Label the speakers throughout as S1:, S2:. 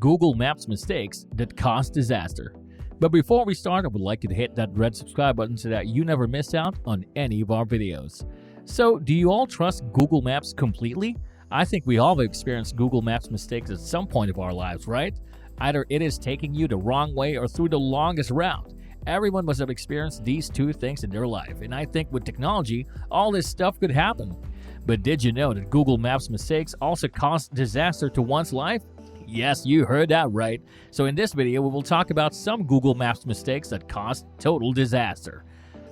S1: Google Maps mistakes that caused disaster. But before we start, I would like you to hit that red subscribe button so that you never miss out on any of our videos. So, do you all trust Google Maps completely? I think we all have experienced Google Maps mistakes at some point of our lives, right? Either it is taking you the wrong way or through the longest route. Everyone must have experienced these two things in their life, and I think with technology, all this stuff could happen. But did you know that Google Maps mistakes also caused disaster to one's life? Yes, you heard that right. So in this video, we will talk about some Google Maps mistakes that caused total disaster.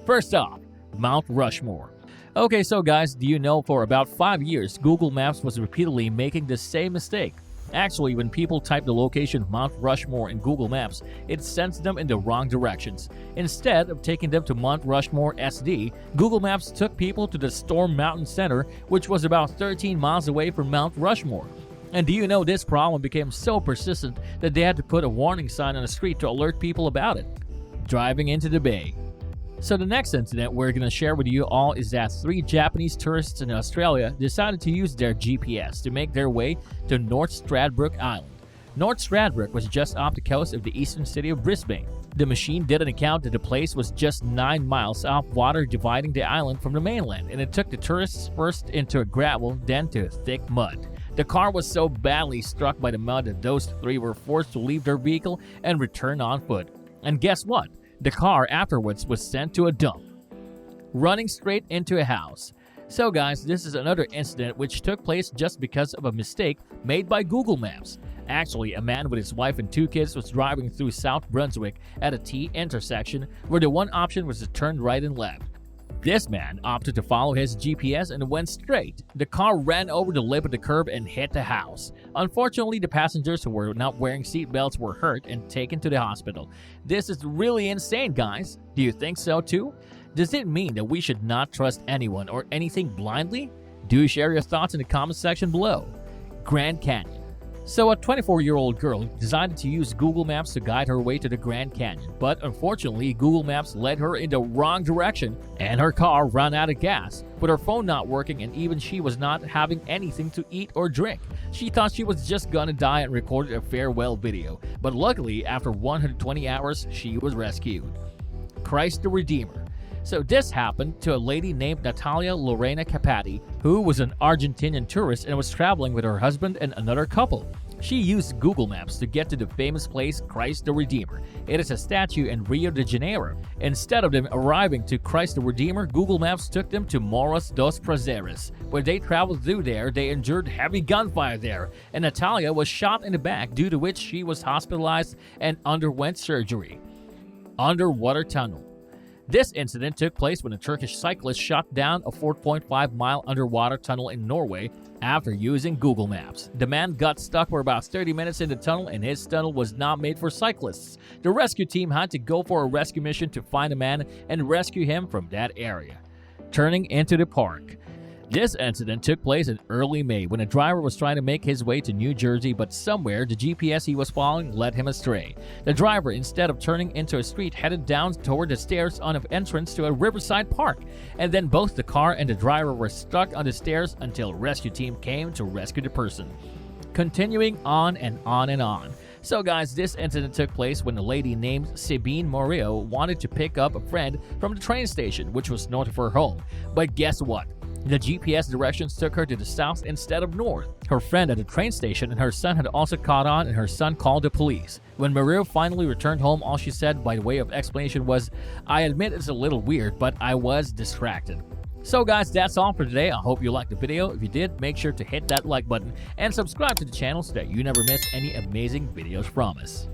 S1: First off, Mount Rushmore. Okay, so guys, do you know for about 5 years, Google Maps was repeatedly making the same mistake? Actually, when people type the location Mount Rushmore in Google Maps, it sends them in the wrong directions. Instead of taking them to Mount Rushmore SD, Google Maps took people to the Storm Mountain Center, which was about 13 miles away from Mount Rushmore. And do you know this problem became so persistent that they had to put a warning sign on the street to alert people about it? Driving into the bay. So the next incident we're going to share with you all is that 3 Japanese tourists in Australia decided to use their GPS to make their way to North Stradbroke Island. North Stradbroke was just off the coast of the eastern city of Brisbane. The machine didn't account that the place was just 9 miles off water dividing the island from the mainland, and it took the tourists first into a gravel, then to thick mud. The car was so badly struck by the mud that those 3 were forced to leave their vehicle and return on foot. And guess what? The car afterwards was sent to a dump, running straight into a house. So guys, this is another incident which took place just because of a mistake made by Google Maps. Actually, a man with his wife and 2 kids was driving through South Brunswick at a T intersection where the one option was to turn right and left. This man opted to follow his GPS and went straight. The car ran over the lip of the curb and hit the house. Unfortunately, the passengers who were not wearing seatbelts were hurt and taken to the hospital. This is really insane, guys. Do you think so too? Does it mean that we should not trust anyone or anything blindly? Do share your thoughts in the comment section below. Grand Canyon. So a 24-year-old girl decided to use Google Maps to guide her way to the Grand Canyon, but unfortunately Google Maps led her in the wrong direction and her car ran out of gas, with her phone not working and even she was not having anything to eat or drink. She thought she was just gonna die and recorded a farewell video, but luckily after 120 hours she was rescued. Christ the Redeemer. So this happened to a lady named Natalia Lorena Capati, who was an Argentinian tourist and was traveling with her husband and another couple. She used Google Maps to get to the famous place Christ the Redeemer. It is a statue in Rio de Janeiro. Instead of them arriving to Christ the Redeemer, Google Maps took them to Morros dos Prazeres. When they traveled through there, they endured heavy gunfire there, and Natalia was shot in the back, due to which she was hospitalized and underwent surgery. Underwater tunnel. This incident took place when a Turkish cyclist shot down a 4.5-mile underwater tunnel in Norway after using Google Maps. The man got stuck for about 30 minutes in the tunnel, and his tunnel was not made for cyclists. The rescue team had to go for a rescue mission to find the man and rescue him from that area. Turning into the park. This incident took place in early May when a driver was trying to make his way to New Jersey, but somewhere the GPS he was following led him astray. The driver, instead of turning into a street, headed down toward the stairs on an entrance to a riverside park, and then both the car and the driver were stuck on the stairs until a rescue team came to rescue the person. Continuing on and on and on. So guys, this incident took place when a lady named Sabine Morillo wanted to pick up a friend from the train station, which was north of her home. But guess what? The GPS directions took her to the south instead of north. Her friend at the train station and her son had also caught on, and her son called the police. When Maria finally returned home, all she said by way of explanation was, "I admit it's a little weird, but I was distracted." So guys, that's all for today. I hope you liked the video. If you did, make sure to hit that like button and subscribe to the channel so that you never miss any amazing videos from us.